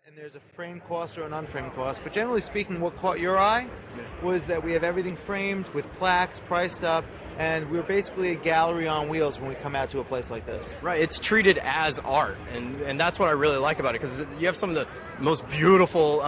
And there's a framed cost or an unframed cost. But generally speaking, what caught your eye was that we have everything framed with plaques, priced up, and we're basically a gallery on wheels when we come out to a place like this. Right, it's treated as art, and that's what I really like about it, because you have some of the most beautiful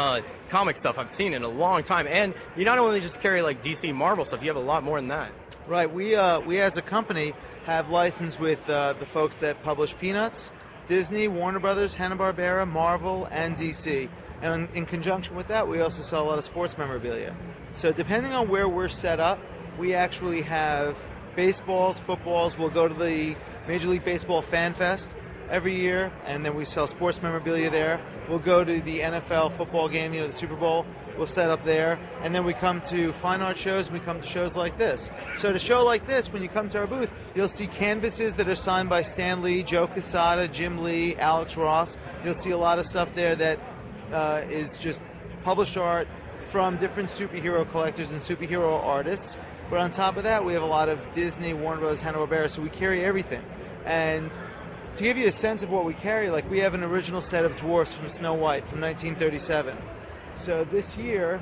comic stuff I've seen in a long time, and you not only just carry like DC Marvel stuff, you have a lot more than that. Right, we as a company have license with the folks that publish Peanuts, Disney, Warner Brothers, Hanna-Barbera, Marvel, and DC. And in conjunction with that, we also sell a lot of sports memorabilia. So depending on where we're set up, we actually have baseballs, footballs. We'll go to the Major League Baseball Fan Fest every year, and then we sell sports memorabilia there. We'll go to the NFL football game, the Super Bowl. We'll set up there, and then we come to fine art shows, and we come to shows like this. So at a show like this, when you come to our booth, you'll see canvases that are signed by Stan Lee, Joe Quesada, Jim Lee, Alex Ross. You'll see a lot of stuff there that is just published art from different superhero collectors and superhero artists. But on top of that, we have a lot of Disney, Warner Bros., Hanna-Barbera, so we carry everything. And to give you a sense of what we carry, like we have an original set of dwarfs from Snow White from 1937. So this year,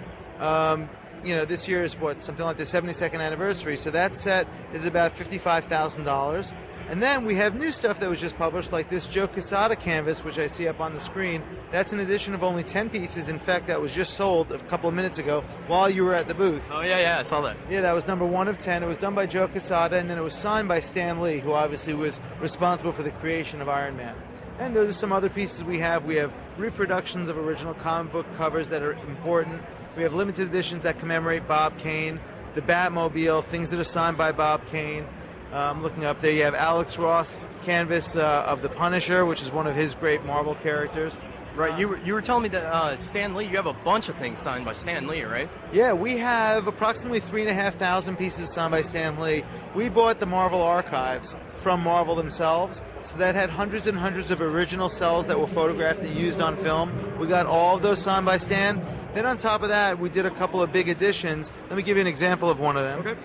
this year is something like the 72nd anniversary. So that set is about $55,000. And then we have new stuff that was just published, like this Joe Quesada canvas, which I see up on the screen. That's an edition of only 10 pieces. In fact, that was just sold a couple of minutes ago while you were at the booth. Oh, yeah, I saw that. Yeah, that was number 1 of 10. It was done by Joe Quesada, and then it was signed by Stan Lee, who obviously was responsible for the creation of Iron Man. And those are some other pieces we have. We have reproductions of original comic book covers that are important. We have limited editions that commemorate Bob Kane, the Batmobile, things that are signed by Bob Kane. I'm looking up there. You have Alex Ross canvas of the Punisher, which is one of his great Marvel characters. Right, you were telling me that Stan Lee, you have a bunch of things signed by Stan Lee, right? Yeah, we have approximately 3,500 pieces signed by Stan Lee. We bought the Marvel archives from Marvel themselves, so that had hundreds and hundreds of original cells that were photographed and used on film. We got all of those signed by Stan. Then on top of that, we did a couple of big editions. Let me give you an example of one of them. Okay.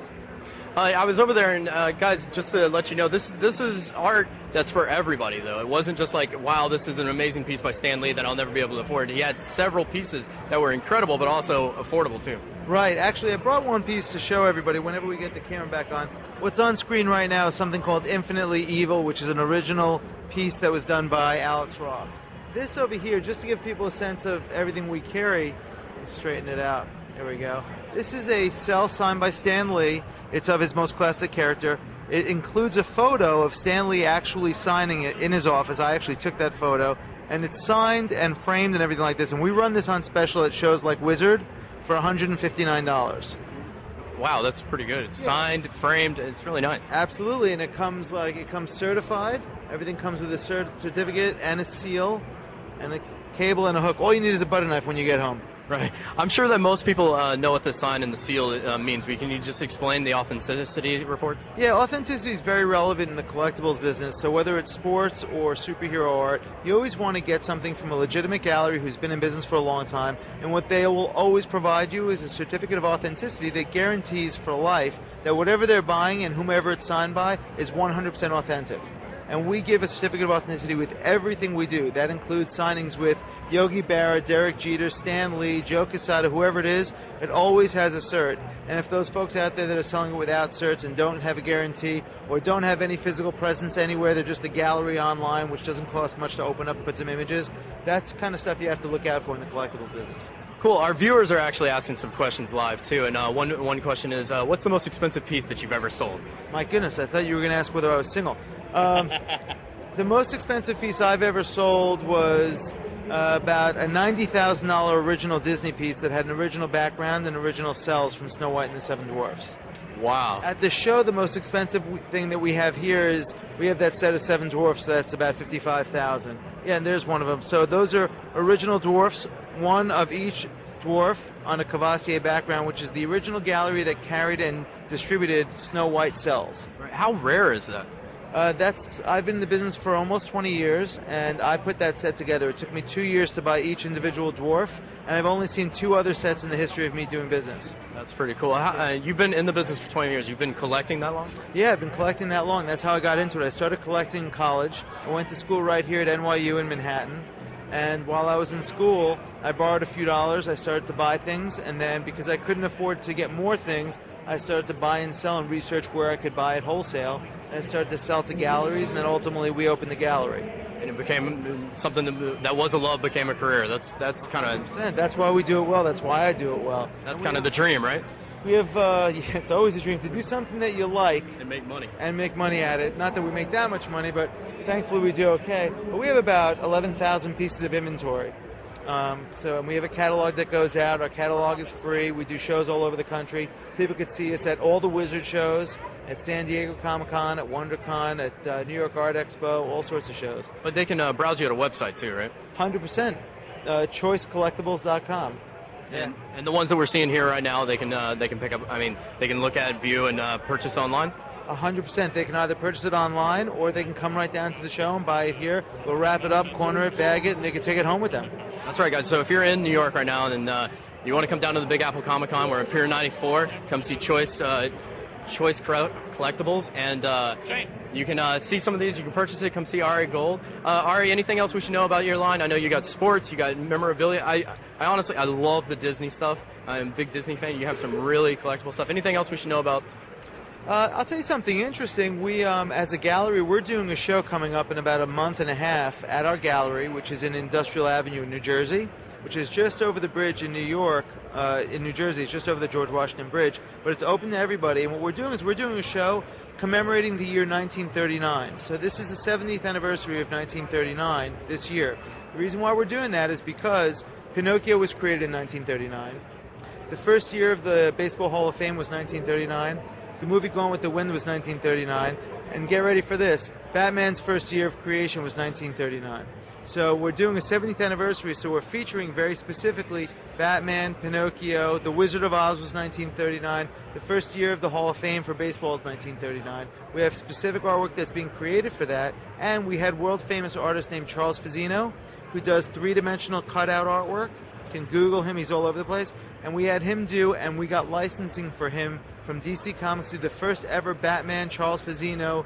I was over there, and guys, just to let you know, this is art that's for everybody, though. It wasn't just like, wow, this is an amazing piece by Stan Lee that I'll never be able to afford. He had several pieces that were incredible, but also affordable, too. Right. Actually, I brought one piece to show everybody whenever we get the camera back on. What's on screen right now is something called Infinitely Evil, which is an original piece that was done by Alex Ross. This over here, just to give people a sense of everything we carry, let's straighten it out. There we go. This is a cell signed by Stan Lee. It's of his most classic character. It includes a photo of Stan Lee actually signing it in his office. I actually took that photo. And it's signed and framed and everything like this. And we run this on special at shows like Wizard for $159. Wow, that's pretty good. It's signed, framed, it's really nice. Absolutely, and it comes certified. Everything comes with a certificate and a seal and a cable and a hook. All you need is a butter knife when you get home. Right. I'm sure that most people know what the sign and the seal means, but can you just explain the authenticity reports? Yeah, authenticity is very relevant in the collectibles business. So whether it's sports or superhero art, you always want to get something from a legitimate gallery who's been in business for a long time. And what they will always provide you is a certificate of authenticity that guarantees for life that whatever they're buying and whomever it's signed by is 100% authentic. And we give a certificate of authenticity with everything we do. That includes signings with Yogi Berra, Derek Jeter, Stan Lee, Joe Quesada, whoever it is. It always has a cert. And if those folks out there that are selling it without certs and don't have a guarantee or don't have any physical presence anywhere, they're just a gallery online, which doesn't cost much to open up and put some images, that's the kind of stuff you have to look out for in the collectibles business. Cool. Our viewers are actually asking some questions live, too. And one question is, what's the most expensive piece that you've ever sold? My goodness, I thought you were going to ask whether I was single. The most expensive piece I've ever sold was about a $90,000 original Disney piece that had an original background and original cells from Snow White and the Seven Dwarfs. Wow. At the show, the most expensive thing that we have here is we have that set of Seven Dwarfs that's about $55,000. Yeah, and there's one of them. So those are original dwarfs, one of each dwarf on a Cavassier background, which is the original gallery that carried and distributed Snow White cells. How rare is that? I've been in the business for almost 20 years, and I put that set together. It took me 2 years to buy each individual dwarf, and I've only seen 2 other sets in the history of me doing business. That's pretty cool. You've been in the business for 20 years. You've been collecting that long? Yeah, I've been collecting that long. That's how I got into it. I started collecting in college. I went to school right here at NYU in Manhattan. And while I was in school, I borrowed a few dollars. I started to buy things, and then because I couldn't afford to get more things, I started to buy and sell and research where I could buy at wholesale. And I started to sell to galleries, and then ultimately we opened the gallery. And it became something that was a love became a career. That's kind of... That's why we do it well. That's why I do it well. That's kind of the dream, right? We have, it's always a dream to do something that you like. And make money. And make money at it. Not that we make that much money, but thankfully we do okay. But we have about 11,000 pieces of inventory. And we have a catalog that goes out. Our catalog is free. We do shows all over the country. People could see us at all the Wizard shows, at San Diego Comic-Con, at WonderCon, at New York Art Expo, all sorts of shows. But they can browse you at a website too, right? 100%. Choicecollectibles.com. Yeah. And the ones that we're seeing here right now, they can pick up. I mean, they can look at, view, and purchase online. 100%. They can either purchase it online or they can come right down to the show and buy it here. We'll wrap it up, corner it, bag it, and they can take it home with them. That's right, guys. So if you're in New York right now and you want to come down to the Big Apple Comic Con, we're at Pier 94. Come see Choice Collectibles, and you can see some of these. You can purchase it. Come see Ari Gold. Ari, anything else we should know about your line? I know you got sports, you got memorabilia. I honestly, I love the Disney stuff. I'm a big Disney fan. You have some really collectible stuff. Anything else we should know about? I'll tell you something interesting. We, as a gallery, we're doing a show coming up in about a month and a half at our gallery, which is in Industrial Avenue in New Jersey, which is just over the bridge in New York. In New Jersey, it's just over the George Washington Bridge, but it's open to everybody. And what we're doing is we're doing a show commemorating the year 1939. So this is the 70th anniversary of 1939 this year. The reason why we're doing that is because Pinocchio was created in 1939. The first year of the Baseball Hall of Fame was 1939. The movie Gone with the Wind was 1939. And get ready for this, Batman's first year of creation was 1939. So we're doing a 70th anniversary, so we're featuring very specifically Batman, Pinocchio, The Wizard of Oz was 1939, the first year of the Hall of Fame for baseball is 1939. We have specific artwork that's being created for that, and we had world-famous artist named Charles Fazzino, who does three-dimensional cutout artwork. You can Google him, he's all over the place. And we had him do, and we got licensing for him from DC Comics to do the first ever Batman Charles Fazzino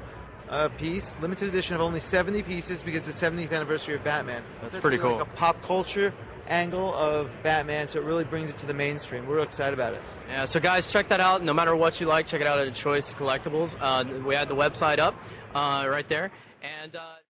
piece, limited edition of only 70 pieces because it's the 70th anniversary of Batman. That's pretty cool. Like a pop culture angle of Batman, so it really brings it to the mainstream. We're real excited about it. Yeah, so guys, check that out. No matter what you like, check it out at Choice Collectibles. We had the website up right there. And